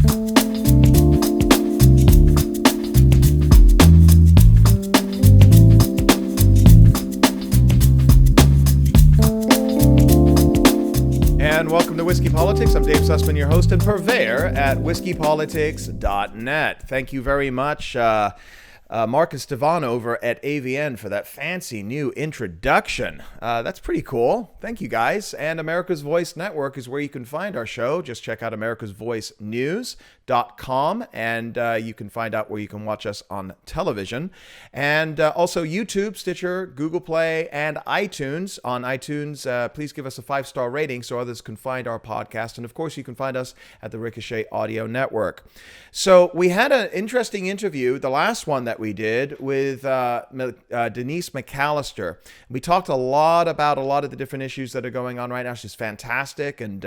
And welcome to Whiskey Politics. I'm Dave Sussman, your host and purveyor at whiskeypolitics.net. Thank you very much, Marcus Devon over at AVN for that fancy new introduction. That's pretty cool. Thank you, guys. And America's Voice Network is where you can find our show. Just check out americasvoicenews.com, and you can find out where you can watch us on television. And also YouTube, Stitcher, Google Play, and iTunes. On iTunes, please give us a 5-star rating so others can find our podcast. And of course, you can find us at the Ricochet Audio Network. So we had an interesting interview, the last one that we did, with Denise McAllister. We talked a lot about a lot of the different issues that are going on right now. She's fantastic, and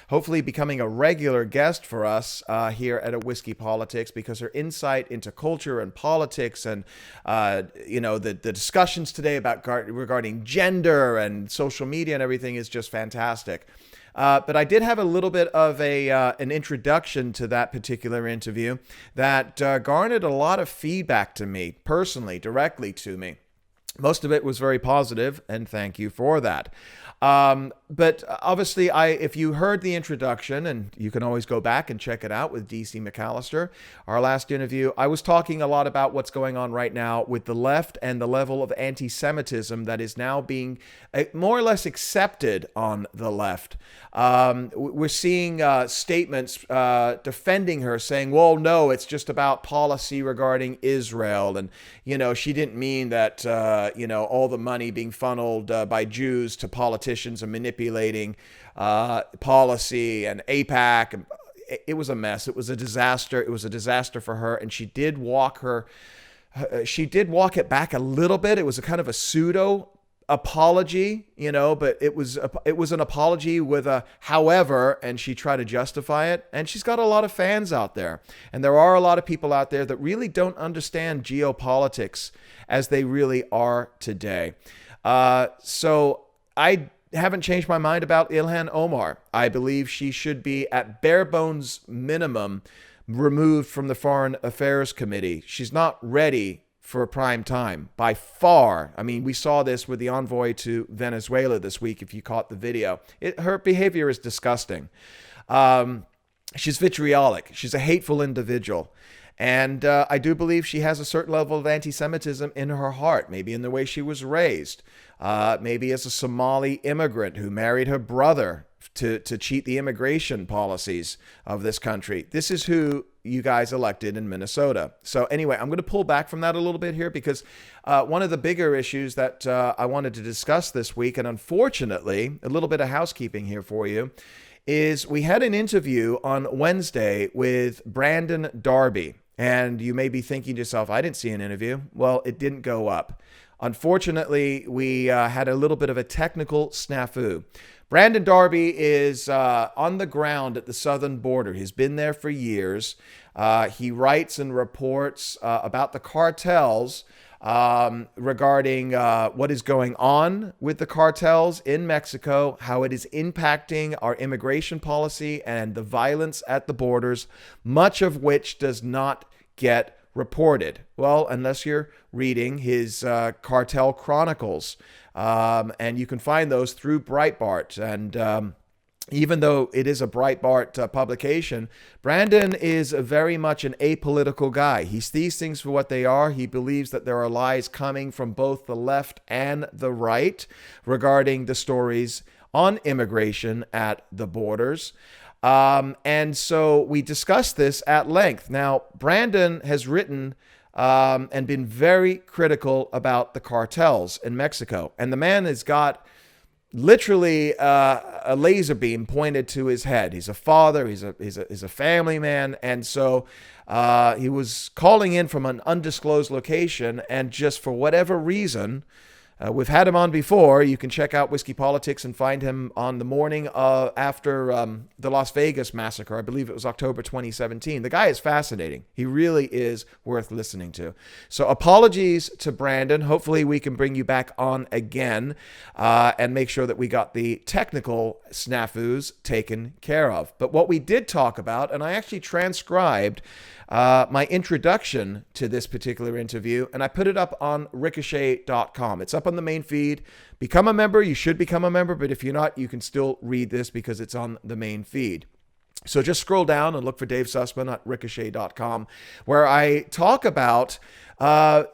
hopefully becoming a regular guest for us here at A Whiskey Politics, because her insight into culture and politics and the discussions today about regarding gender and social media and everything is just fantastic. But I did have a little bit of an introduction to that particular interview that garnered a lot of feedback to me, personally, directly to me. Most of it was very positive, and thank you for that. But obviously, if you heard the introduction, and you can always go back and check it out with DC McAllister, our last interview, I was talking a lot about what's going on right now with the left and the level of anti-Semitism that is now being more or less accepted on the left. We're seeing statements defending her, saying, well, no, it's just about policy regarding Israel. And, she didn't mean that, all the money being funneled by Jews to politicians and manipulating policy and AIPAC. And it was a mess. It was a disaster. It was a disaster for her. And she did walk it back a little bit. It was a kind of a pseudo apology, but it was an apology with a however, and she tried to justify it. And she's got a lot of fans out there. And there are a lot of people out there that really don't understand geopolitics as they really are today. So I haven't changed my mind about Ilhan Omar. I believe she should be, at bare bones minimum, removed from the Foreign Affairs Committee. She's not ready for prime time by far. I mean, we saw this with the envoy to Venezuela this week, if you caught the video. Her behavior is disgusting. She's vitriolic. She's a hateful individual. And I do believe she has a certain level of anti-Semitism in her heart, maybe in the way she was raised, maybe as a Somali immigrant who married her brother to cheat the immigration policies of this country. This is who you guys elected in Minnesota. So anyway, I'm going to pull back from that a little bit here, because one of the bigger issues that I wanted to discuss this week, and unfortunately, a little bit of housekeeping here for you, is we had an interview on Wednesday with Brandon Darby. And you may be thinking to yourself, I didn't see an interview. Well, it didn't go up. Unfortunately, we had a little bit of a technical snafu. Brandon Darby is on the ground at the southern border. He's been there for years. He writes and reports about the cartels regarding what is going on with the cartels in Mexico, how it is impacting our immigration policy and the violence at the borders, much of which does not get reported. Well, unless you're reading his Cartel Chronicles, and you can find those through Breitbart. And even though it is a Breitbart publication, Brandon is very much an apolitical guy. He sees things for what they are. He believes that there are lies coming from both the left and the right regarding the stories on immigration at the borders. And so we discussed this at length. Now, Brandon has written and been very critical about the cartels in Mexico. And the man has got literally a laser beam pointed to his head. He's a father. He's a family man. And so he was calling in from an undisclosed location. And just for whatever reason, We've had him on before. You can check out Whiskey Politics and find him on the morning after the Las Vegas massacre. I believe it was October 2017. The guy is fascinating. He really is worth listening to. So apologies to Brandon. Hopefully we can bring you back on again and make sure that we got the technical snafus taken care of. But what we did talk about, and I actually transcribed my introduction to this particular interview, and I put it up on ricochet.com. It's up on the main feed. Become a member. You should become a member, but if you're not, you can still read this because it's on the main feed. So just scroll down and look for Dave Sussman at ricochet.com, where I talk about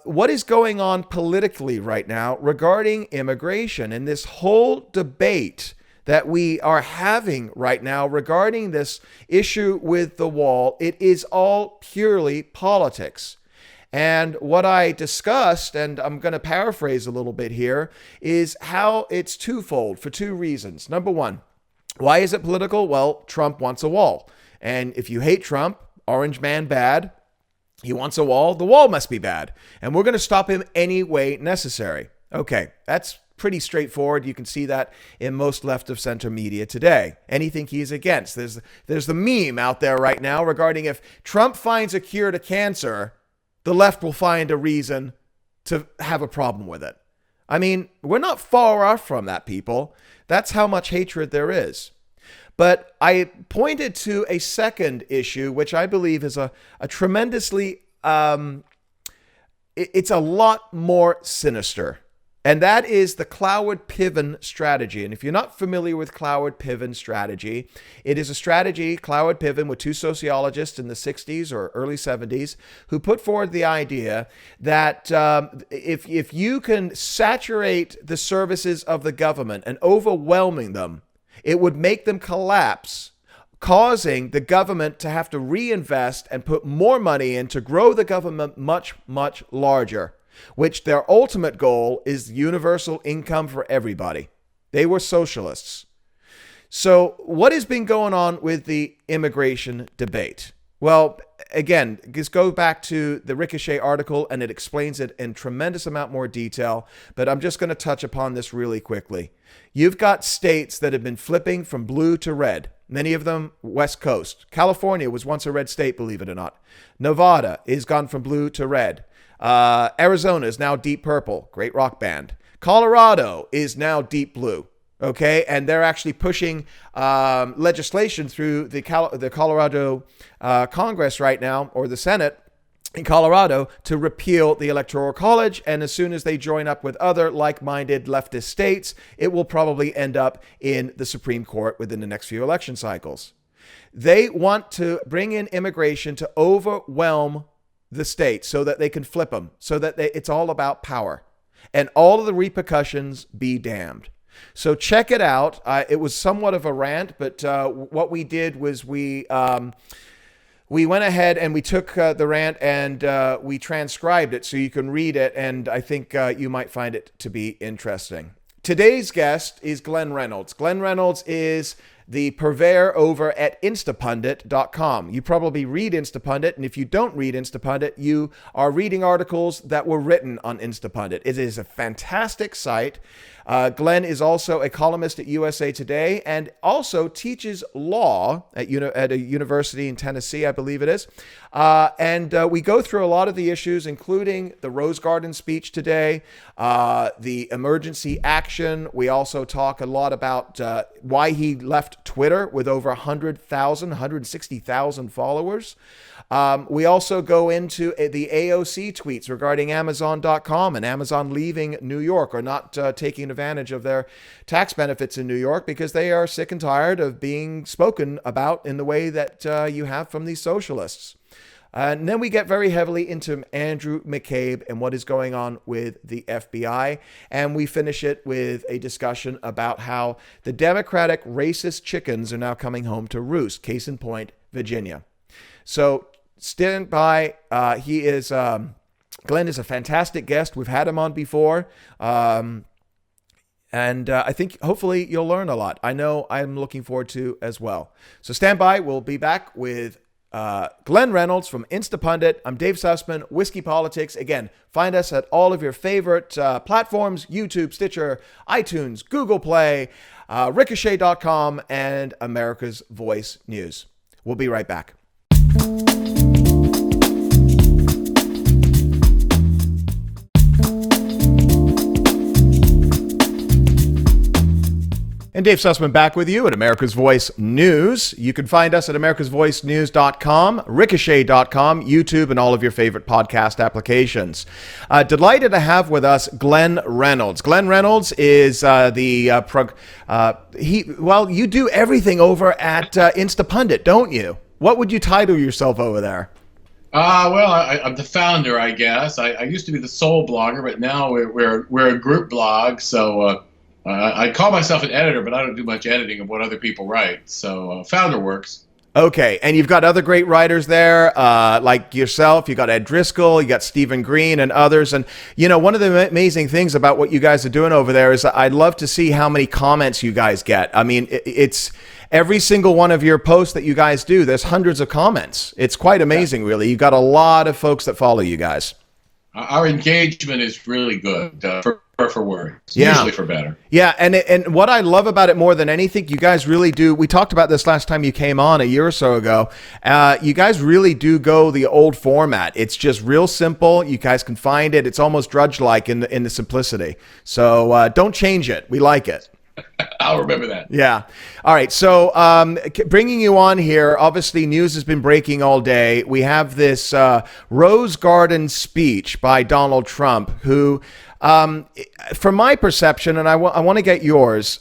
what is going on politically right now regarding immigration and this whole debate that we are having right now regarding this issue with the wall. It is all purely politics. And what I discussed, and I'm going to paraphrase a little bit here, is how it's twofold for two reasons. Number one, why is it political? Well, Trump wants a wall. And if you hate Trump, orange man bad, he wants a wall, the wall must be bad. And we're going to stop him any way necessary. Okay, that's pretty straightforward. You can see that in most left of center media today. Anything he's against. There's the meme out there right now regarding if Trump finds a cure to cancer, the left will find a reason to have a problem with it. I mean, we're not far off from that, people. That's how much hatred there is. But I pointed to a second issue, which I believe is a tremendously, it's a lot more sinister. And that is the Cloward-Piven strategy. And if you're not familiar with Cloward-Piven strategy, it is a strategy, Cloward-Piven, with two sociologists in the 60s or early 70s, who put forward the idea that if you can saturate the services of the government and overwhelming them, it would make them collapse, causing the government to have to reinvest and put more money in to grow the government much, much larger, which their ultimate goal is universal income for everybody. They were socialists. So what has been going on with the immigration debate? Well, again, just go back to the Ricochet article and it explains it in tremendous amount more detail, but I'm just going to touch upon this really quickly. You've got states that have been flipping from blue to red, many of them West Coast. California was once a red state, believe it or not. Nevada is gone from blue to red. Arizona is now deep purple, great rock band. Colorado is now deep blue, okay? And they're actually pushing legislation through the Colorado Congress right now, or the Senate in Colorado, to repeal the Electoral College. And as soon as they join up with other like-minded leftist states, it will probably end up in the Supreme Court within the next few election cycles. They want to bring in immigration to overwhelm the states so that they can flip them, so that it's all about power. And all of the repercussions be damned. So check it out. It was somewhat of a rant, but what we did was we went ahead and we took the rant and we transcribed it so you can read it, and I think you might find it to be interesting. Today's guest is Glenn Reynolds. Glenn Reynolds is the purveyor over at Instapundit.com. You probably read Instapundit, and if you don't read Instapundit, you are reading articles that were written on Instapundit. It is a fantastic site. Glenn is also a columnist at USA Today and also teaches law at a university in Tennessee, I believe it is. And we go through a lot of the issues, including the Rose Garden speech today, the emergency action. We also talk a lot about why he left Twitter with over 160,000 followers. We also go into the AOC tweets regarding Amazon.com and Amazon leaving New York or not taking advantage of their tax benefits in New York because they are sick and tired of being spoken about in the way that you have from these socialists. And then we get very heavily into Andrew McCabe and what is going on with the FBI. And we finish it with a discussion about how the Democratic racist chickens are now coming home to roost. Case in point, Virginia. So stand by. Glenn is a fantastic guest. We've had him on before. And I think hopefully you'll learn a lot. I know I'm looking forward to as well. So stand by. We'll be back with Glenn Reynolds from Instapundit. I'm Dave Sussman, Whiskey Politics. Again, find us at all of your favorite platforms: YouTube, Stitcher, iTunes, Google Play, Ricochet.com, and America's Voice News. We'll be right back. And Dave Sussman back with you at America's Voice News. You can find us at americasvoicenews.com, ricochet.com, YouTube, and all of your favorite podcast applications. Delighted to have with us Glenn Reynolds. Glenn Reynolds is you do everything over at Instapundit, don't you? What would you title yourself over there? I'm the founder, I guess. I used to be the sole blogger, but now we're a group blog, so I call myself an editor, but I don't do much editing of what other people write. So founder works. Okay, and you've got other great writers there, like yourself. You got Ed Driscoll, you got Stephen Green, and others. And one of the amazing things about what you guys are doing over there is I'd love to see how many comments you guys get. I mean, it's every single one of your posts that you guys do. There's hundreds of comments. It's quite amazing, really. You've got a lot of folks that follow you guys. Our engagement is really good for worse, usually for better. Yeah, and what I love about it more than anything, you guys really do. We talked about this last time you came on a year or so ago. You guys really do go the old format. It's just real simple. You guys can find it. It's almost drudge-like in the simplicity. So don't change it. We like it. I'll remember that. Yeah. All right. So bringing you on here, obviously news has been breaking all day. We have this Rose Garden speech by Donald Trump, who, from my perception, and I want to get yours,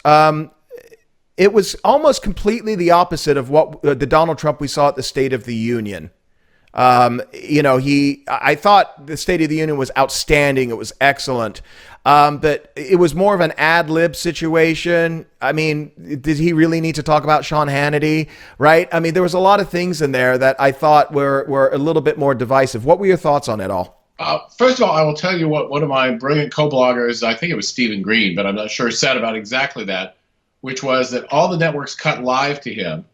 it was almost completely the opposite of what the Donald Trump we saw at the State of the Union. I thought the State of the Union was outstanding. It was excellent. But it was more of an ad lib situation. I mean, did he really need to talk about Sean Hannity, right? I mean, there was a lot of things in there that I thought were a little bit more divisive. What were your thoughts on it all? First of all, I will tell you what one of my brilliant co-bloggers, I think it was Stephen Green, but I'm not sure, said about exactly that, which was that all the networks cut live to him.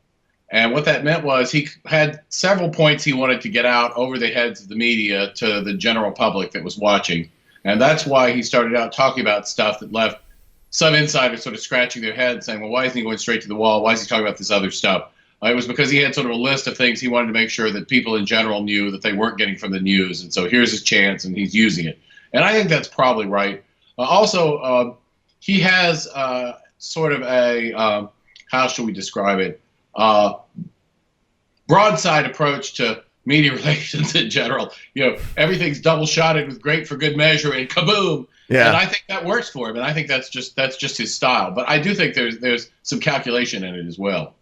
And what that meant was he had several points he wanted to get out over the heads of the media to the general public that was watching. And that's why he started out talking about stuff that left some insiders sort of scratching their heads saying, well, why isn't he going straight to the wall? Why is he talking about this other stuff? It was because he had sort of a list of things he wanted to make sure that people in general knew that they weren't getting from the news. And so here's his chance, and he's using it. And I think that's probably right. He has sort of a, how should we describe it, broadside approach to media relations in general. Everything's double shotted with great for good measure and kaboom. Yeah. And I think that works for him, and I think that's just his style. But I do think there's some calculation in it as well.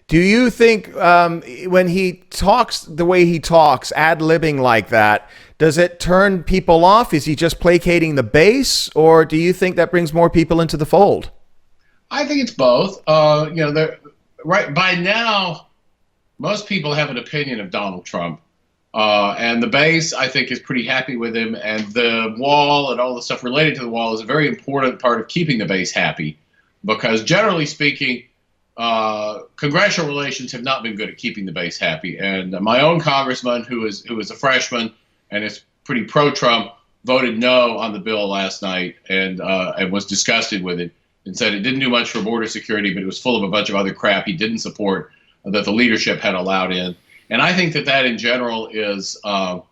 Do you think when he talks the way he talks, ad-libbing like that, does it turn people off? Is he just placating the base, or do you think that brings more people into the fold? I think it's both. Right by now, most people have an opinion of Donald Trump, and the base, I think, is pretty happy with him, and the wall and all the stuff related to the wall is a very important part of keeping the base happy, because generally speaking, congressional relations have not been good at keeping the base happy. And my own congressman, who is a freshman and is pretty pro-Trump, voted no on the bill last night and was disgusted with it and said it didn't do much for border security, but it was full of a bunch of other crap he didn't support that the leadership had allowed in. And I think that in general is how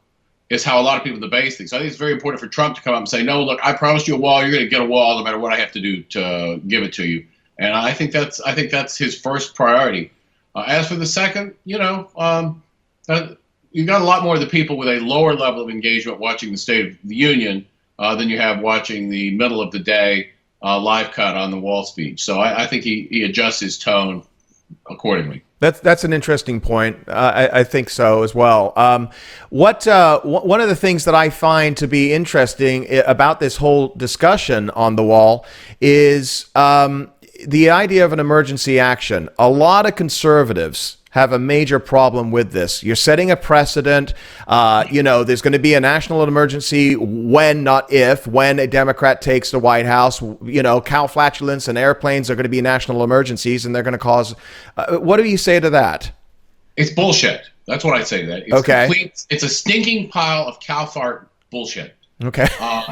a lot of people in the base think. So I think it's very important for Trump to come up and say, no, look, I promised you a wall. You're going to get a wall no matter what I have to do to give it to you. And I think that's his first priority. As for the second, you got a lot more of the people with a lower level of engagement watching the State of the Union than you have watching the middle of the day live cut on the wall speech. So I think he adjusts his tone accordingly. That's an interesting point. I think so as well. One of the things that I find to be interesting about this whole discussion on the wall is the idea of an emergency action. A lot of conservatives have a major problem with this. You're setting a precedent. There's going to be a national emergency when a Democrat takes the White House. Cow flatulence and airplanes are going to be national emergencies, and they're going to cause. What do you say to that? It's bullshit. That's what I say to that. It's Okay. complete. It's a stinking pile of cow fart bullshit. Okay.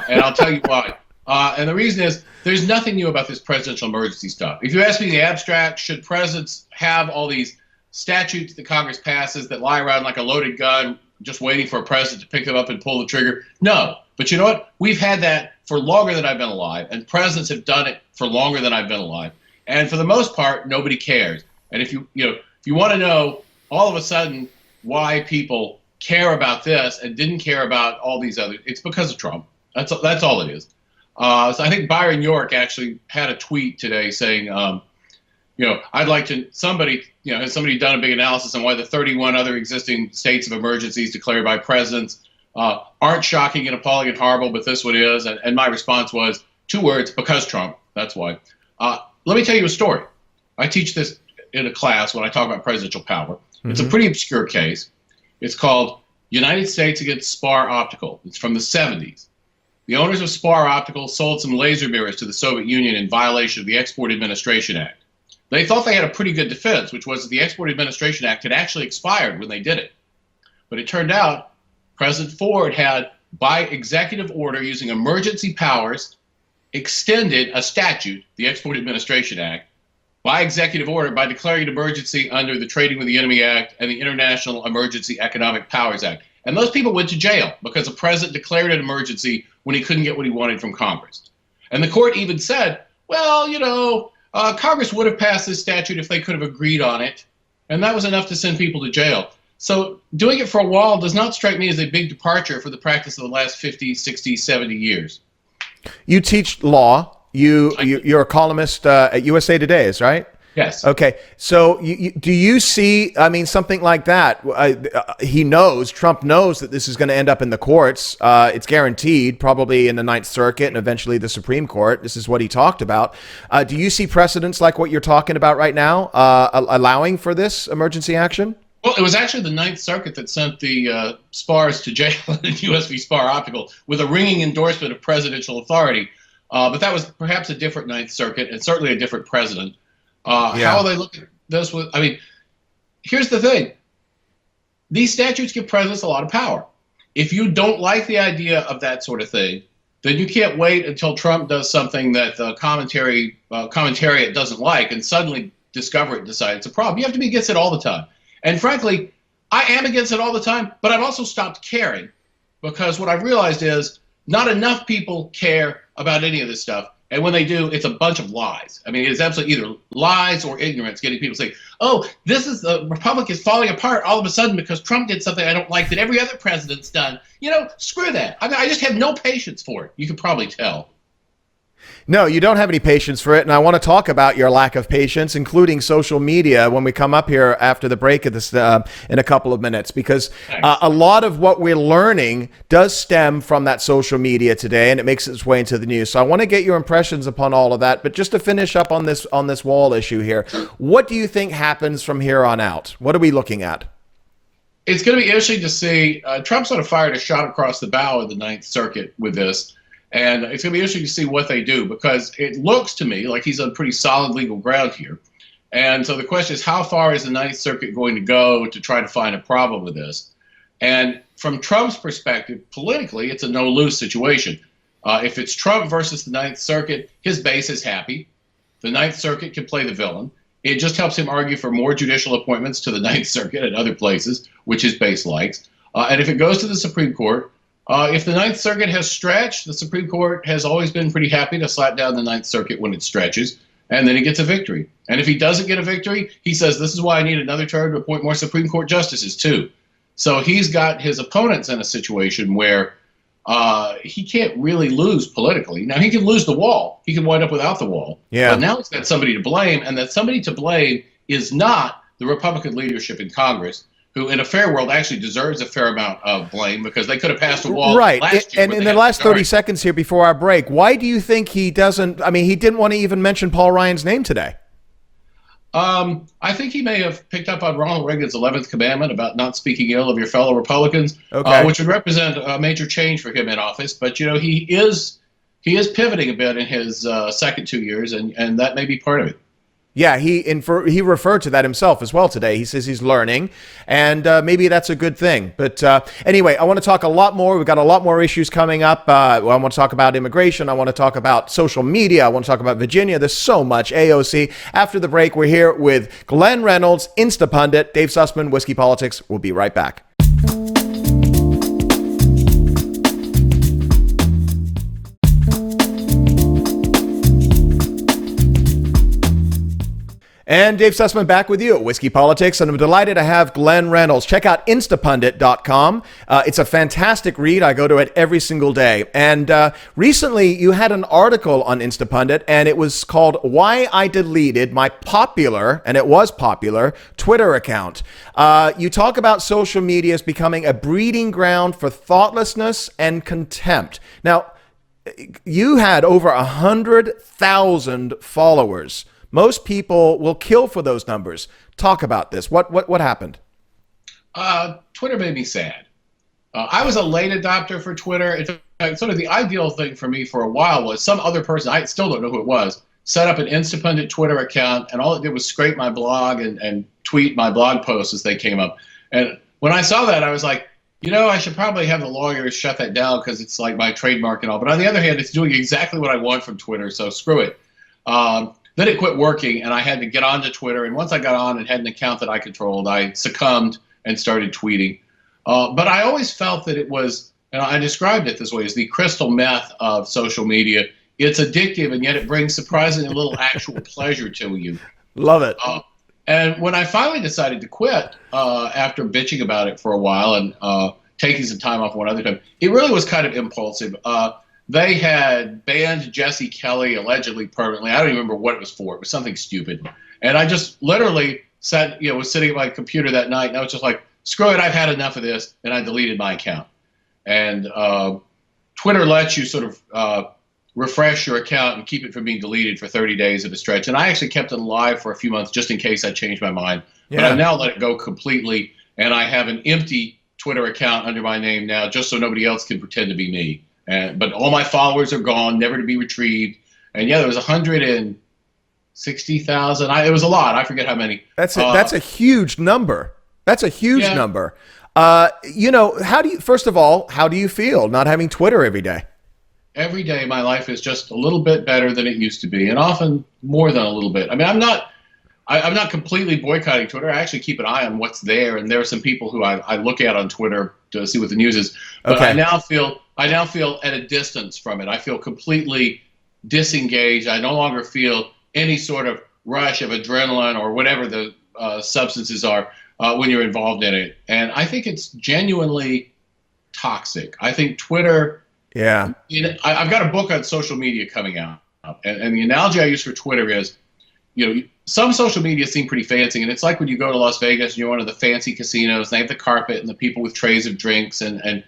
And I'll tell you why. And the reason is there's nothing new about this presidential emergency stuff. If you ask me the abstract, should presidents have all these statutes that Congress passes that lie around like a loaded gun, just waiting for a president to pick them up and pull the trigger? No. But you know what? We've had that for longer than I've been alive, and presidents have done it for longer than I've been alive. And for the most part, nobody cares. And if you want to know all of a sudden why people care about this and didn't care about all these others, it's because of Trump. That's all it is. So I think Byron York actually had a tweet today saying, I'd like to, has somebody done a big analysis on why the 31 other existing states of emergencies declared by presidents aren't shocking and appalling and horrible, but this one is? And my response was 2 words: because Trump. That's why. Let me tell you a story. I teach this in a class when I talk about presidential power. Mm-hmm. It's a pretty obscure case. It's called United States against Spar Optical. It's from the 70s. The owners of Spar Optical sold some laser mirrors to the Soviet Union in violation of the Export Administration Act. They thought they had a pretty good defense, which was that the Export Administration Act had actually expired when they did it. But it turned out President Ford had, by executive order using emergency powers, extended a statute, the Export Administration Act, by executive order, by declaring an emergency under the Trading with the Enemy Act and the International Emergency Economic Powers Act. And those people went to jail because the president declared an emergency when he couldn't get what he wanted from Congress. And the court even said, well, Congress would have passed this statute if they could have agreed on it. And that was enough to send people to jail. So doing it for a while does not strike me as a big departure for the practice of the last 50, 60, 70 years. You teach law. You're a columnist at USA Today, is right? Yes. Okay. So do you see, something like that? Trump knows that this is going to end up in the courts. It's guaranteed, probably in the Ninth Circuit and eventually the Supreme Court. This is what he talked about. Do you see precedents like what you're talking about right now allowing for this emergency action? Well, it was actually the Ninth Circuit that sent the SPARs to jail in U.S. v. Spar Optical with a ringing endorsement of presidential authority. But that was perhaps a different Ninth Circuit and certainly a different president. How they look at this here's the thing. These statutes give presidents a lot of power. If you don't like the idea of that sort of thing, then you can't wait until Trump does something that the commentariat doesn't like and suddenly discover it and decide it's a problem. You have to be against it all the time. And frankly, I am against it all the time, but I've also stopped caring because what I've realized is not enough people care about any of this stuff. And when they do, it's a bunch of lies. It's absolutely either lies or ignorance getting people to say, oh, the Republic is falling apart all of a sudden because Trump did something I don't like that every other president's done. Screw that. I just have no patience for it. You can probably tell. No, you don't have any patience for it, and I want to talk about your lack of patience, including social media, when we come up here after the break of this in a couple of minutes, because a lot of what we're learning does stem from that social media today, and it makes its way into the news. So I want to get your impressions upon all of that, but just to finish up on this wall issue here, what do you think happens from here on out? What are we looking at? It's going to be interesting to see. Trump sort of fired a shot across the bow of the Ninth Circuit with this. And it's going to be interesting to see what they do because it looks to me like he's on pretty solid legal ground here. And so the question is, how far is the Ninth Circuit going to go to try to find a problem with this? And from Trump's perspective, politically, it's a no-lose situation. If it's Trump versus the Ninth Circuit, his base is happy. The Ninth Circuit can play the villain. It just helps him argue for more judicial appointments to the Ninth Circuit and other places, which his base likes. And if it goes to the Supreme Court, if the Ninth Circuit has stretched, the Supreme Court has always been pretty happy to slap down the Ninth Circuit when it stretches, and then he gets a victory. And if he doesn't get a victory, he says, this is why I need another term to appoint more Supreme Court justices, too. So he's got his opponents in a situation where he can't really lose politically. Now, he can lose the wall. He can wind up without the wall. Yeah. But now he's got somebody to blame, and that somebody to blame is not the Republican leadership in Congress, who in a fair world actually deserves a fair amount of blame because they could have passed a wall last year. And in the last 30 seconds here before our break, why do you think he doesn't? He didn't want to even mention Paul Ryan's name today. I think he may have picked up on Ronald Reagan's 11th commandment about not speaking ill of your fellow Republicans, which would represent a major change for him in office. But, he is pivoting a bit in his second 2 years, and that may be part of it. Yeah, he referred to that himself as well today. He says he's learning, and maybe that's a good thing. But anyway, I want to talk a lot more. We've got a lot more issues coming up. I want to talk about immigration. I want to talk about social media. I want to talk about Virginia. There's so much. AOC. After the break, we're here with Glenn Reynolds, Instapundit, Dave Sussman, Whiskey Politics. We'll be right back. And Dave Sussman back with you at Whiskey Politics, and I'm delighted to have Glenn Reynolds. Check out Instapundit.com. It's a fantastic read. I go to it every single day. And recently, you had an article on Instapundit, and it was called Why I Deleted My Popular, and it was popular, Twitter account. You talk about social media as becoming a breeding ground for thoughtlessness and contempt. Now, you had over 100,000 followers. Most people will kill for those numbers. Talk about this. What happened? Twitter made me sad. I was a late adopter for Twitter. In fact, sort of the ideal thing for me for a while was some other person, I still don't know who it was, set up an Instapundit Twitter account, and all it did was scrape my blog and tweet my blog posts as they came up. And when I saw that, I was like, I should probably have the lawyers shut that down because it's like my trademark and all. But on the other hand, it's doing exactly what I want from Twitter, so screw it. Then it quit working, and I had to get onto Twitter. And once I got on and had an account that I controlled, I succumbed and started tweeting. But I always felt that it was, and I described it this way, as the crystal meth of social media. It's addictive, and yet it brings surprisingly little actual pleasure to you. Love it. And when I finally decided to quit, after bitching about it for a while and taking some time off one other time, it really was kind of impulsive. They had banned Jesse Kelly allegedly permanently. I don't even remember what it was for. It was something stupid. And I just literally was sitting at my computer that night, and I was just like, screw it, I've had enough of this, and I deleted my account. And Twitter lets you sort of refresh your account and keep it from being deleted for 30 days at a stretch. And I actually kept it alive for a few months just in case I changed my mind. Yeah. But I've now let it go completely, and I have an empty Twitter account under my name now just so nobody else can pretend to be me. But all my followers are gone, never to be retrieved. And yeah, there was 160,000. It was a lot. I forget how many. That's a huge number. That's a huge number. First of all, how do you feel not having Twitter every day? Every day, my life is just a little bit better than it used to be, and often more than a little bit. I mean, I'm not completely boycotting Twitter. I actually keep an eye on what's there, and there are some people who I look at on Twitter to see what the news is. But okay. I now feel at a distance from it. I feel completely disengaged. I no longer feel any sort of rush of adrenaline or whatever the substances are when you're involved in it. And I think it's genuinely toxic. I think Twitter. Yeah. I've got a book on social media coming out, and the analogy I use for Twitter is, some social media seem pretty fancy, and it's like when you go to Las Vegas and you're one of the fancy casinos, and they have the carpet and the people with trays of drinks and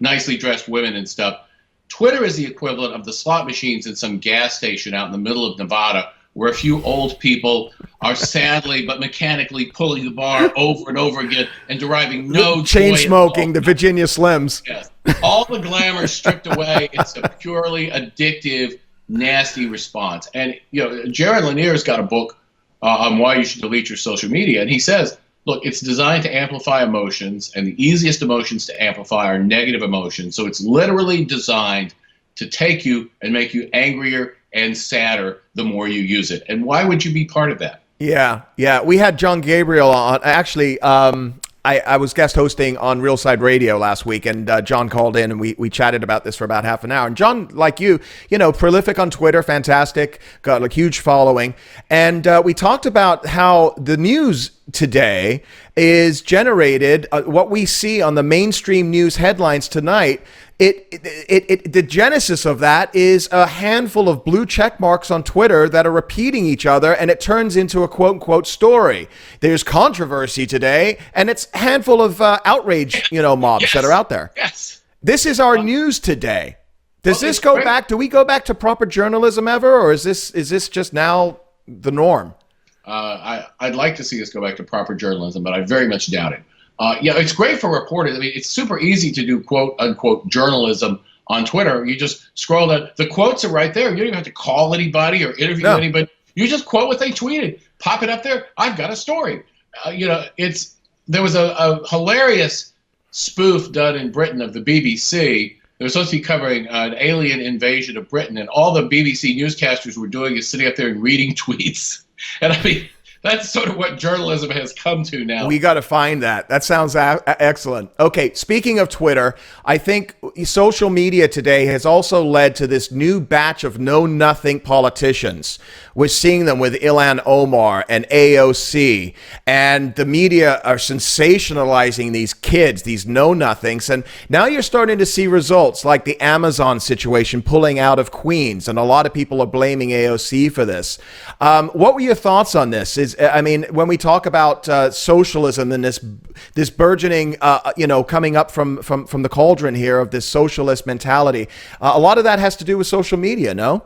nicely dressed women and stuff. Twitter is the equivalent of the slot machines in some gas station out in the middle of Nevada, where a few old people are sadly but mechanically pulling the bar over and over again and deriving no chain smoking, the Virginia Slims. Yes. All the glamour stripped away. It's a purely addictive, nasty response. And Jared Lanier's got a book on why you should delete your social media, and he says, look, it's designed to amplify emotions, and the easiest emotions to amplify are negative emotions. So it's literally designed to take you and make you angrier and sadder the more you use it. And why would you be part of that? Yeah. We had John Gabriel on. Actually, I was guest hosting on Real Side Radio last week, and John called in, and we chatted about this for about half an hour. And John, like you, prolific on Twitter, fantastic, got a huge following. And we talked about how the news today is generated, what we see on the mainstream news headlines tonight. The genesis of that is a handful of blue check marks on Twitter that are repeating each other, and it turns into a quote unquote story. There's controversy today, and it's a handful of outrage, mobs that are out there. Yes. This is our news today. Does this go back? Do we go back to proper journalism ever, or is this just now the norm? I'd like to see us go back to proper journalism, but I very much doubt it. It's great for reporters. I mean, it's super easy to do quote unquote journalism on Twitter. You just scroll down. The quotes are right there. You don't even have to call anybody or interview anybody. You just quote what they tweeted, pop it up there. I've got a story. There was a hilarious spoof done in Britain of the BBC. They were supposed to be covering an alien invasion of Britain, and all the BBC newscasters were doing is sitting up there and reading tweets. And I mean, that's sort of what journalism has come to now. We got to find that. That sounds excellent. Okay, speaking of Twitter, I think social media today has also led to this new batch of know-nothing politicians. We're seeing them with Ilhan Omar and AOC, and the media are sensationalizing these kids, these know-nothings, and now you're starting to see results like the Amazon situation pulling out of Queens, and a lot of people are blaming AOC for this. What were your thoughts on this? When we talk about socialism and this burgeoning, coming up from the cauldron here of this socialist mentality, a lot of that has to do with social media, no?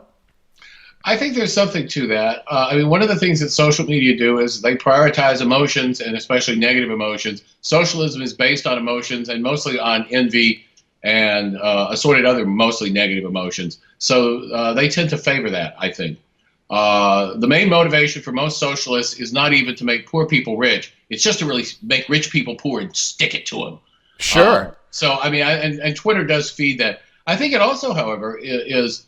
I think there's something to that. One of the things that social media do is they prioritize emotions, and especially negative emotions. Socialism is based on emotions and mostly on envy and assorted other mostly negative emotions. So they tend to favor that, I think. The main motivation for most socialists is not even to make poor people rich. It's just to really make rich people poor and stick it to them. Sure. And Twitter does feed that. I think it also, however, is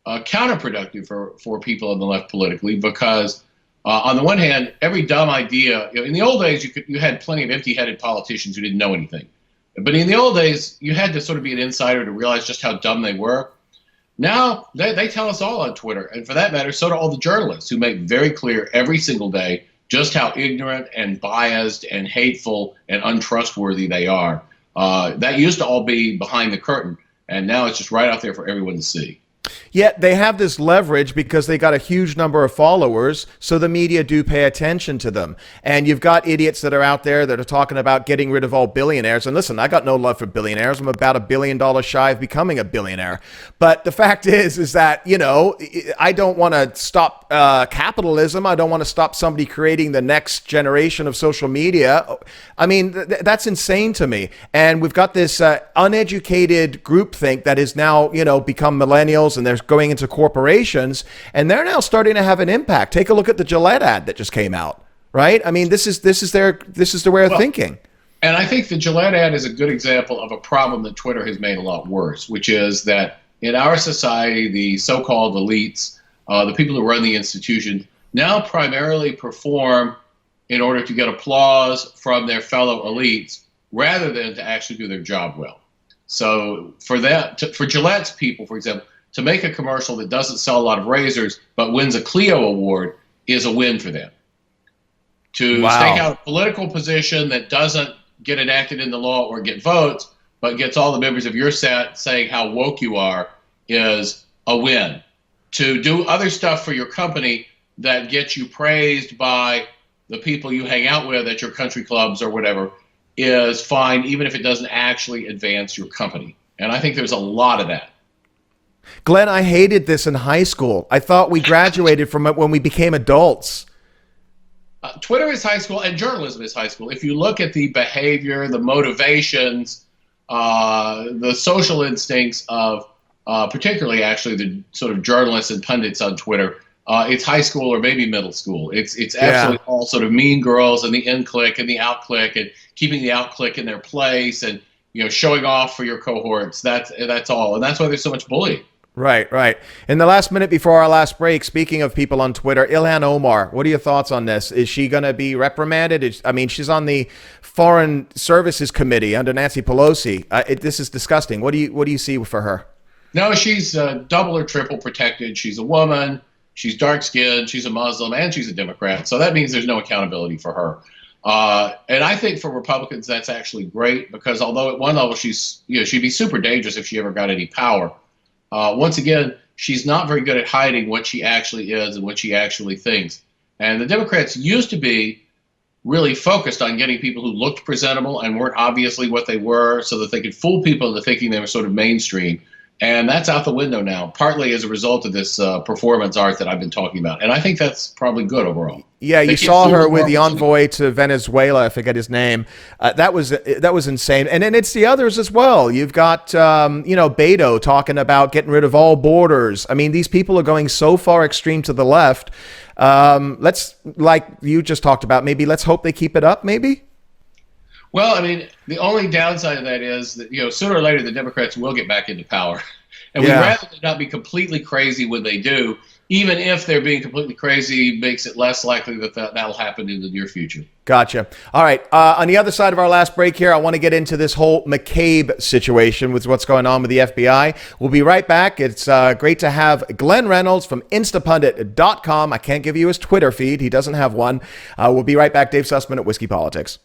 counterproductive for people on the left politically, because on the one hand, every dumb idea, in the old days, you had plenty of empty-headed politicians who didn't know anything. But in the old days, you had to sort of be an insider to realize just how dumb they were. Now, they tell us all on Twitter, and for that matter, so do all the journalists who make very clear every single day just how ignorant and biased and hateful and untrustworthy they are. That used to all be behind the curtain, and now it's just right out there for everyone to see. Yet they have this leverage because they got a huge number of followers, so the media do pay attention to them. And you've got idiots that are out there that are talking about getting rid of all billionaires. And listen, I got no love for billionaires. I'm about $1 billion shy of becoming a billionaire. But the fact is that, I don't want to stop capitalism. I don't want to stop somebody creating the next generation of social media. I mean, that's insane to me. And we've got this uneducated groupthink that is now, become millennials, and they're going into corporations, and they're now starting to have an impact. Take a look at the Gillette ad that just came out, right? I mean, this is the way of thinking. And I think the Gillette ad is a good example of a problem that Twitter has made a lot worse, which is that in our society, the so-called elites, the people who run the institution, now primarily perform in order to get applause from their fellow elites rather than to actually do their job well. So for Gillette's people, for example, to make a commercial that doesn't sell a lot of razors but wins a Clio award is a win for them. To stake out a political position that doesn't get enacted into law or get votes, but gets all the members of your set saying how woke you are, is a win. To do other stuff for your company that gets you praised by the people you hang out with at your country clubs or whatever is fine, even if it doesn't actually advance your company. And I think there's a lot of that. Glenn, I hated this in high school. I thought we graduated from it when we became adults. Twitter is high school and journalism is high school. If you look at the behavior, the motivations, the social instincts of particularly actually the sort of journalists and pundits on Twitter, it's high school or maybe middle school. It's absolutely all sort of mean girls and the in clique and the out clique and keeping the out clique in their place and showing off for your cohorts. That's all. And that's why there's so much bullying. Right. In the last minute before our last break, speaking of people on Twitter, Ilhan Omar, what are your thoughts on this? Is she going to be reprimanded? She's on the Foreign Services Committee under Nancy Pelosi. This is disgusting. What do you see for her? No, she's double or triple protected. She's a woman. She's dark-skinned. She's a Muslim, and she's a Democrat. So that means there's no accountability for her. And I think for Republicans, that's actually great because although at one level she'd be super dangerous if she ever got any power. Once again, she's not very good at hiding what she actually is and what she actually thinks. And the Democrats used to be really focused on getting people who looked presentable and weren't obviously what they were so that they could fool people into thinking they were sort of mainstream. And that's out the window now, partly as a result of this performance art that I've been talking about. And I think that's probably good overall. Yeah, They you give saw Susan her more with the opportunity. envoy to Venezuela. I forget his name. That was insane. And then it's the others as well. You've got Beto talking about getting rid of all borders. I mean, these people are going so far extreme to the left. Let's, like you just talked about, maybe let's hope they keep it up. Maybe. Well, I mean, the only downside of that is that, sooner or later the Democrats will get back into power. And we'd Yeah. rather they not be completely crazy when they do, even if they're being completely crazy makes it less likely that that'll happen in the near future. Gotcha. All right. On the other side of our last break here, I want to get into this whole McCabe situation with what's going on with the FBI. We'll be right back. It's great to have Glenn Reynolds from Instapundit.com. I can't give you his Twitter feed. He doesn't have one. We'll be right back. Dave Sussman at Whiskey Politics.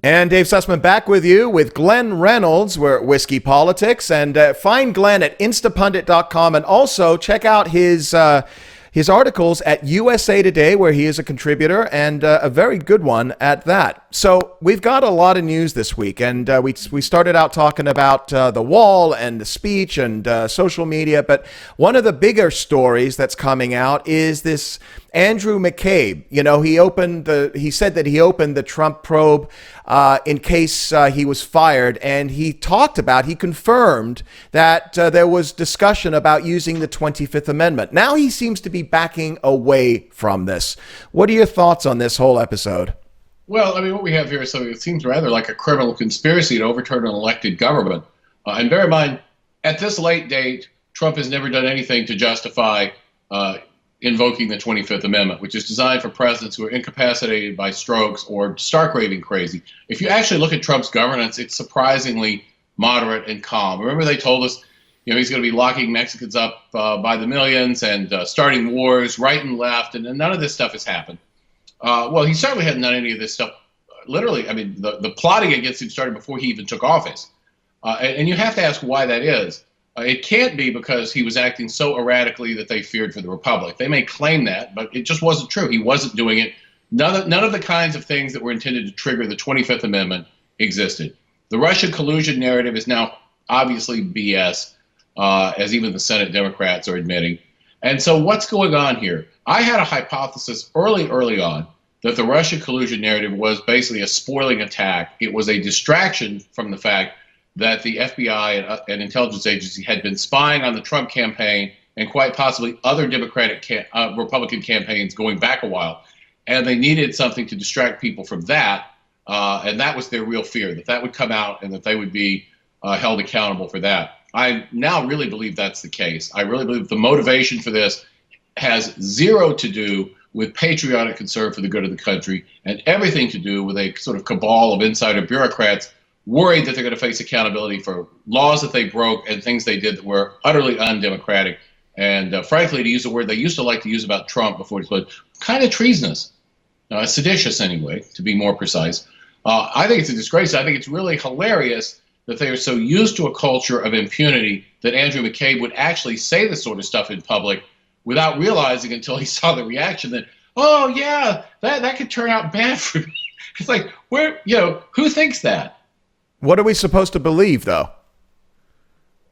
And Dave Sussman back with you with Glenn Reynolds. We're at Whiskey Politics. And find Glenn at Instapundit.com. And also check out his articles at USA Today, where he is a contributor, and a very good one at that. So we've got a lot of news this week. And we started out talking about the wall and the speech and social media. But one of the bigger stories that's coming out is this Andrew McCabe. He said that he opened the Trump probe in case he was fired, and he confirmed that there was discussion about using the 25th Amendment. Now he seems to be backing away from this. What are your thoughts on this whole episode? Well, I mean, what we have here is something that seems rather like a criminal conspiracy to overturn an elected government. And bear in mind, at this late date, Trump has never done anything to justify invoking the 25th Amendment, which is designed for presidents who are incapacitated by strokes or stark raving crazy. If you actually look at Trump's governance, it's surprisingly moderate and calm. Remember, they told us, he's going to be locking Mexicans up by the millions and starting wars right and left, and none of this stuff has happened. Well, he certainly hadn't done any of this stuff. Literally, I mean, the plotting against him started before he even took office. And you have to ask why that is. It can't be because he was acting so erratically that they feared for the republic. They may claim that, but it just wasn't true. He wasn't doing it. None of the kinds of things that were intended to trigger the 25th Amendment existed. The Russia collusion narrative is now obviously BS, as even the Senate Democrats are admitting. And so what's going on here? I had a hypothesis early on that the Russia collusion narrative was basically a spoiling attack. It was a distraction from the fact that the FBI and intelligence agency had been spying on the Trump campaign and quite possibly other Republican campaigns going back a while. And they needed something to distract people from that. And that was their real fear, that would come out and that they would be held accountable for that. I now really believe that's the case. I really believe the motivation for this has zero to do with patriotic concern for the good of the country and everything to do with a sort of cabal of insider bureaucrats worried that they're going to face accountability for laws that they broke and things they did that were utterly undemocratic. And frankly, to use a word they used to like to use about Trump before he was kind of treasonous, seditious anyway, to be more precise. I think it's a disgrace. I think it's really hilarious that they are so used to a culture of impunity that Andrew McCabe would actually say this sort of stuff in public without realizing until he saw the reaction that, oh yeah, that could turn out bad for me. It's like, who thinks that? What are we supposed to believe, though?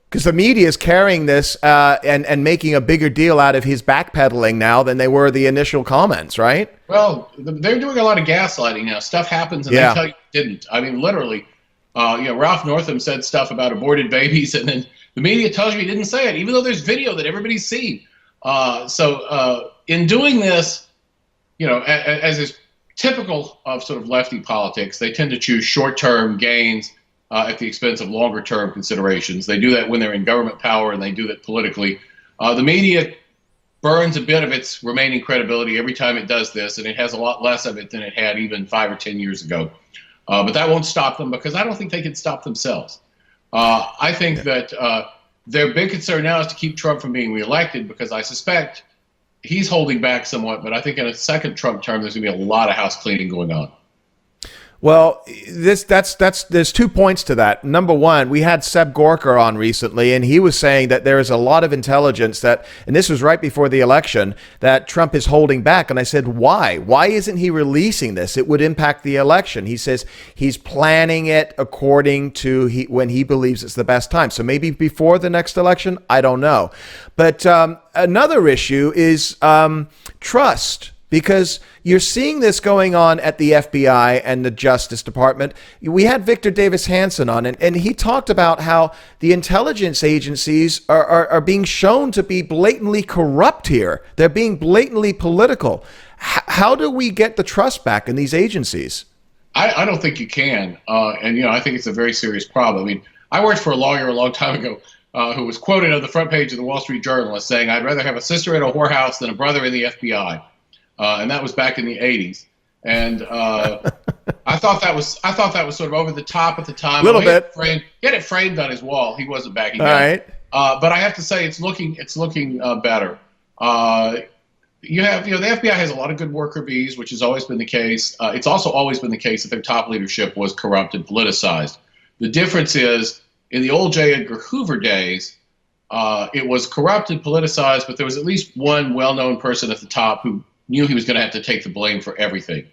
Because the media is carrying this and making a bigger deal out of his backpedaling now than they were the initial comments, right? Well, they're doing a lot of gaslighting now. Stuff happens and they tell you it didn't. I mean, literally, Ralph Northam said stuff about aborted babies, and then the media tells you he didn't say it, even though there's video that everybody's seen. So in doing this, as is typical of sort of lefty politics, they tend to choose short-term gains at the expense of longer-term considerations. They do that when they're in government power, and they do that politically. The media burns a bit of its remaining credibility every time it does this, and it has a lot less of it than it had even 5 or 10 years ago. But that won't stop them, because I don't think they can stop themselves. I think that their big concern now is to keep Trump from being reelected, because I suspect he's holding back somewhat, but I think in a second Trump term, there's going to be a lot of house cleaning going on. Well, there's 2 points to that. Number one, we had Seb Gorka on recently, and he was saying that there is a lot of intelligence that, and this was right before the election, that Trump is holding back. And I said, why? Why isn't he releasing this? It would impact the election. He says he's planning it according to when he believes it's the best time. So maybe before the next election, I don't know. But another issue is trust. Because you're seeing this going on at the FBI and the Justice Department. We had Victor Davis Hanson on, and he talked about how the intelligence agencies are being shown to be blatantly corrupt here. They're being blatantly political. How do we get the trust back in these agencies? I don't think you can. And I think it's a very serious problem. I mean, I worked for a lawyer a long time ago who was quoted on the front page of the Wall Street Journal as saying, "I'd rather have a sister in a whorehouse than a brother in the FBI." And that was back in the 80s, and I thought that was sort of over the top at the time. A little bit. He had it framed on his wall. He wasn't backing down. All right. But I have to say, it's looking better. The FBI has a lot of good worker bees, which has always been the case. It's also always been the case that their top leadership was corrupt and politicized. The difference is, in the old J. Edgar Hoover days, it was corrupt and politicized, but there was at least one well-known person at the top who knew he was going to have to take the blame for everything.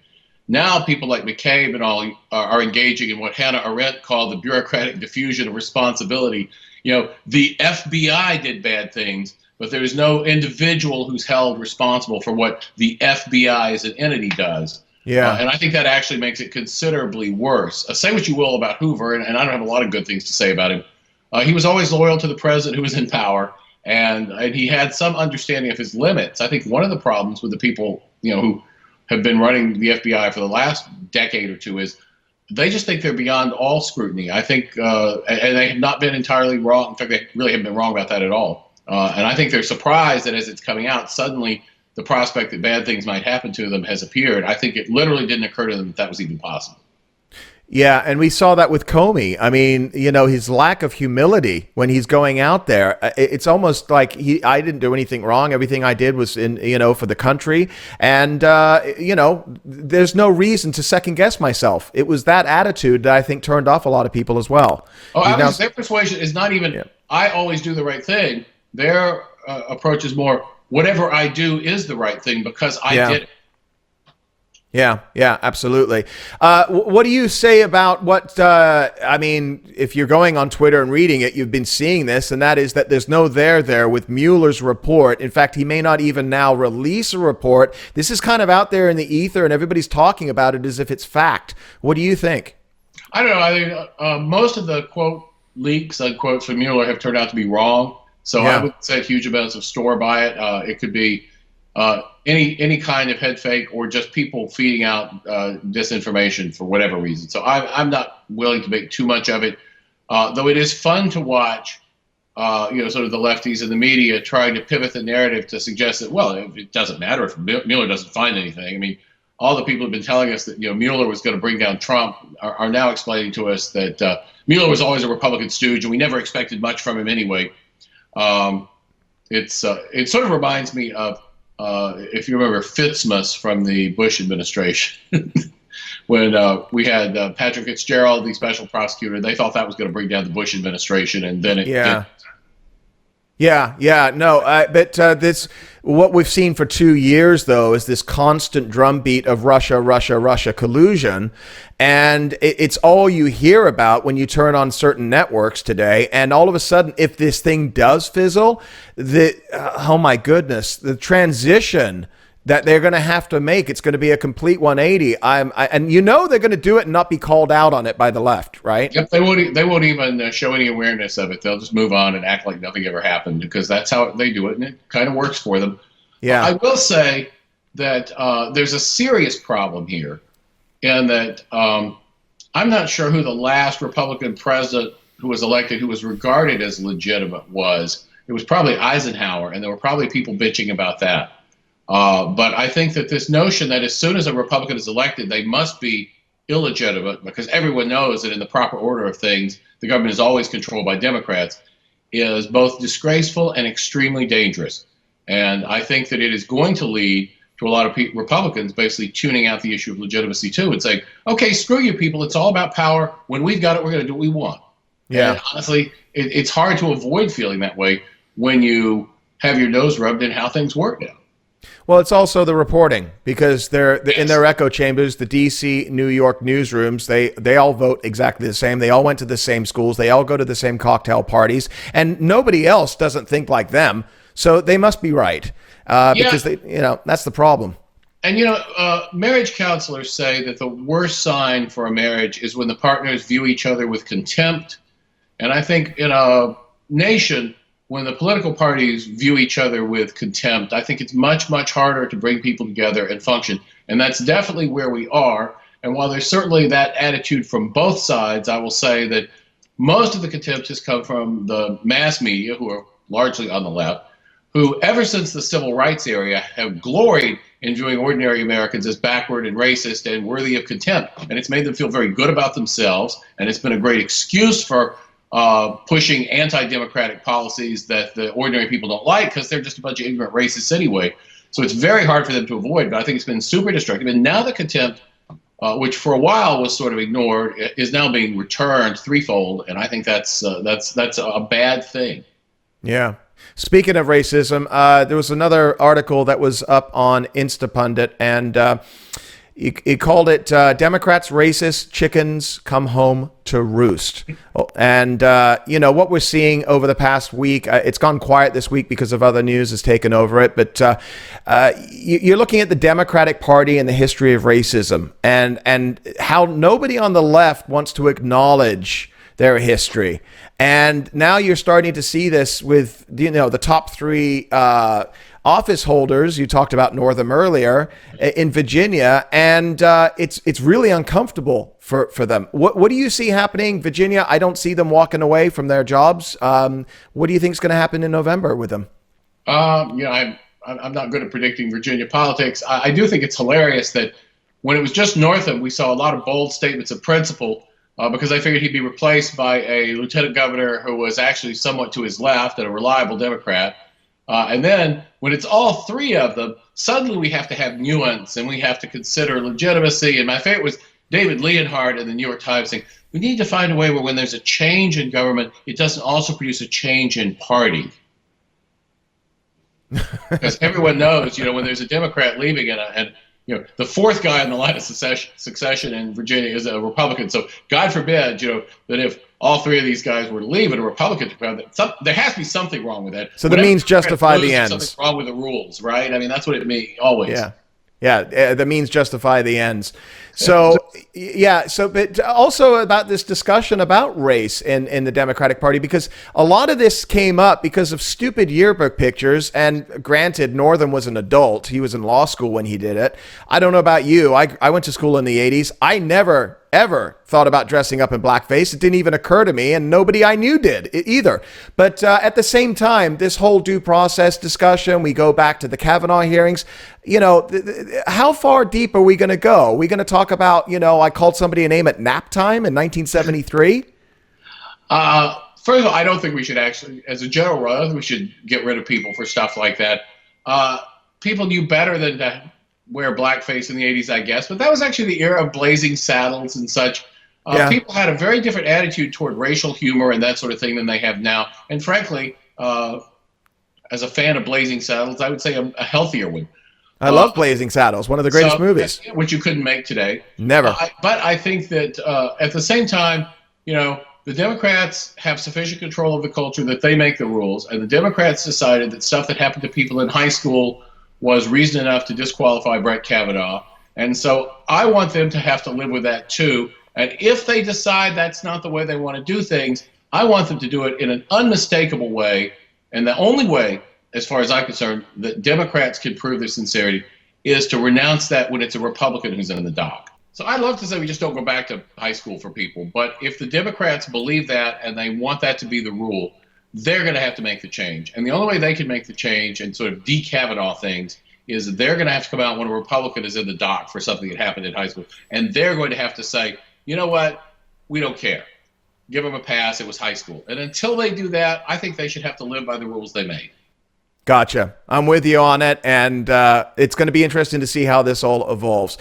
Now people like McCabe and all are engaging in what Hannah Arendt called the bureaucratic diffusion of responsibility. The FBI did bad things, but there is no individual who's held responsible for what the FBI as an entity does. Yeah. And I think that actually makes it considerably worse. Say what you will about Hoover, and I don't have a lot of good things to say about him. He was always loyal to the president who was in power. And he had some understanding of his limits. I think one of the problems with the people, who have been running the FBI for the last decade or two is they just think they're beyond all scrutiny. I think, and they have not been entirely wrong. In fact, they really haven't been wrong about that at all. And I think they're surprised that as it's coming out, suddenly the prospect that bad things might happen to them has appeared. I think it literally didn't occur to them that was even possible. Yeah, and we saw that with Comey. I mean, his lack of humility when he's going out there. It's almost like I didn't do anything wrong. Everything I did was for the country. And, there's no reason to second guess myself. It was that attitude that I think turned off a lot of people as well. Their persuasion is not even, I always do the right thing. Their approach is more, whatever I do is the right thing because I did it. Yeah, absolutely. What do you say about if you're going on Twitter and reading it, you've been seeing this, and that is that there's no there with Mueller's report. In fact, he may not even now release a report. This is kind of out there in the ether, and everybody's talking about it as if it's fact. What do you think? I don't know. I think most of the, quote, leaks, unquote, from Mueller have turned out to be wrong. So I wouldn't say huge amounts of store by it. It could be any kind of head fake or just people feeding out disinformation for whatever reason. So I'm not willing to make too much of it, though it is fun to watch, sort of the lefties and the media trying to pivot the narrative to suggest that, well, it doesn't matter if Mueller doesn't find anything. I mean, all the people who've been telling us that Mueller was going to bring down Trump are now explaining to us that Mueller was always a Republican stooge and we never expected much from him anyway. It sort of reminds me of, if you remember Fitzmas from the Bush administration, when we had Patrick Fitzgerald, the special prosecutor, they thought that was going to bring down the Bush administration, and then it did. But what we've seen for 2 years, though, is this constant drumbeat of Russia collusion. And it's all you hear about when you turn on certain networks today. And all of a sudden, if this thing does fizzle, oh my goodness, the transition that they're going to have to make, it's going to be a complete 180. And they're going to do it and not be called out on it by the left, right? Yep, they won't even show any awareness of it. They'll just move on and act like nothing ever happened because that's how they do it, and it kind of works for them. Yeah, I will say that there's a serious problem here, in that I'm not sure who the last Republican president who was elected who was regarded as legitimate was. It was probably Eisenhower, and there were probably people bitching about that. But I think that this notion that as soon as a Republican is elected, they must be illegitimate, because everyone knows that in the proper order of things, the government is always controlled by Democrats, is both disgraceful and extremely dangerous. And I think that it is going to lead to a lot of Republicans, basically tuning out the issue of legitimacy too, and saying, okay, screw you people, it's all about power. When we've got it, we're going to do what we want. Yeah. And honestly, it's hard to avoid feeling that way when you have your nose rubbed in how things work now. Well, it's also the reporting, because they're in their echo chambers, the DC, New York newsrooms, they all vote exactly the same. They all went to the same schools. They all go to the same cocktail parties, and nobody else doesn't think like them. So they must be right, because that's the problem. And marriage counselors say that the worst sign for a marriage is when the partners view each other with contempt. And I think in a nation, when the political parties view each other with contempt, I think it's much, much harder to bring people together and function. And that's definitely where we are. And while there's certainly that attitude from both sides, I will say that most of the contempt has come from the mass media, who are largely on the left, who ever since the civil rights era have gloried in viewing ordinary Americans as backward and racist and worthy of contempt. And it's made them feel very good about themselves. And it's been a great excuse for pushing anti-democratic policies that the ordinary people don't like, because they're just a bunch of ignorant racists anyway. So it's very hard for them to avoid, but I think it's been super destructive. And now the contempt, which for a while was sort of ignored, is now being returned threefold, and I think that's a bad thing. Yeah. Speaking of racism, there was another article that was up on Instapundit, and he called it Democrats Racist Chickens Come Home to Roost. And, what we're seeing over the past week, it's gone quiet this week because of other news has taken over it. But you're looking at the Democratic Party and the history of racism, and how nobody on the left wants to acknowledge their history. And now you're starting to see this with, the top three office holders. You talked about Northam earlier in Virginia, and it's really uncomfortable for them. What do you see happening, Virginia? I don't see them walking away from their jobs. What do you think is going to happen in November with them? I'm not good at predicting Virginia politics. I do think it's hilarious that when it was just Northam, we saw a lot of bold statements of principle, because I figured he'd be replaced by a lieutenant governor who was actually somewhat to his left and a reliable Democrat. And then when it's all three of them, suddenly we have to have nuance and we have to consider legitimacy. And my favorite was David Leonhardt in the New York Times saying, we need to find a way where when there's a change in government, it doesn't also produce a change in party. Because everyone knows, when there's a Democrat leaving and the fourth guy in the line of succession in Virginia is a Republican. So God forbid, that if all three of these guys were to leave and a Republican took over, there has to be something wrong with that. So the means justify the ends. Something wrong with the rules, right? I mean, that's what it means always. Yeah, the means justify the ends. So, but also about this discussion about race in the Democratic Party, because a lot of this came up because of stupid yearbook pictures. And granted, Northam was an adult. He was in law school when he did it. I don't know about you. I went to school in the 80s. I never ever thought about dressing up in blackface. It didn't even occur to me, and nobody I knew did either. But at the same time, this whole due process discussion, we go back to the Kavanaugh hearings. How far deep are we going to go? Are we going to talk about, I called somebody a name at nap time in 1973? First of all, I don't think we should actually, as a general rule, I don't think we should get rid of people for stuff like that. People knew better than to wear blackface in the 80s, I guess, but that was actually the era of Blazing Saddles and such. People had a very different attitude toward racial humor and that sort of thing than they have now. And frankly, as a fan of Blazing Saddles, I would say a healthier one. I love Blazing Saddles, one of the greatest movies. Which you couldn't make today. Never. But I think that at the same time, the Democrats have sufficient control of the culture that they make the rules, and the Democrats decided that stuff that happened to people in high school was reason enough to disqualify Brett Kavanaugh. And so I want them to have to live with that too. And if they decide that's not the way they want to do things, I want them to do it in an unmistakable way. And the only way, as far as I'm concerned, that Democrats can prove their sincerity is to renounce that when it's a Republican who's in the dock. So I'd love to say we just don't go back to high school for people. But if the Democrats believe that and they want that to be the rule, they're going to have to make the change. And the only way they can make the change and sort of de-Kavanaugh things is that they're going to have to come out when a Republican is in the dock for something that happened in high school. And they're going to have to say, you know what, we don't care. Give them a pass. It was high school. And until they do that, I think they should have to live by the rules they made. Gotcha. I'm with you on it, and it's going to be interesting to see how this all evolves.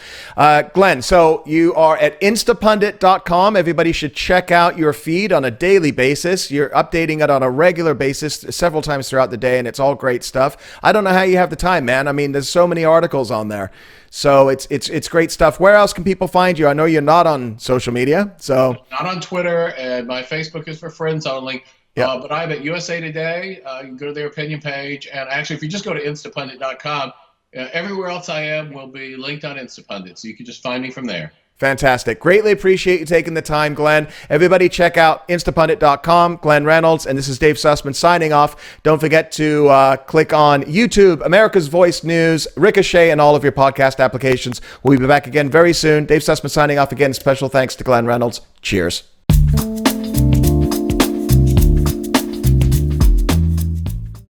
Glenn, so you are at Instapundit.com. Everybody should check out your feed on a daily basis. You're updating it on a regular basis several times throughout the day, and it's all great stuff. I don't know how you have the time, man. I mean, there's so many articles on there. So it's great stuff. Where else can people find you? I know you're not on social media, so not on Twitter, and my Facebook is for friends only. Yep. But I'm at USA Today. You can go to their opinion page. And actually, if you just go to Instapundit.com, everywhere else I am will be linked on Instapundit. So you can just find me from there. Fantastic. Greatly appreciate you taking the time, Glenn. Everybody check out Instapundit.com. Glenn Reynolds, and this is Dave Sussman signing off. Don't forget to click on YouTube, America's Voice News, Ricochet, and all of your podcast applications. We'll be back again very soon. Dave Sussman signing off again. Special thanks to Glenn Reynolds. Cheers.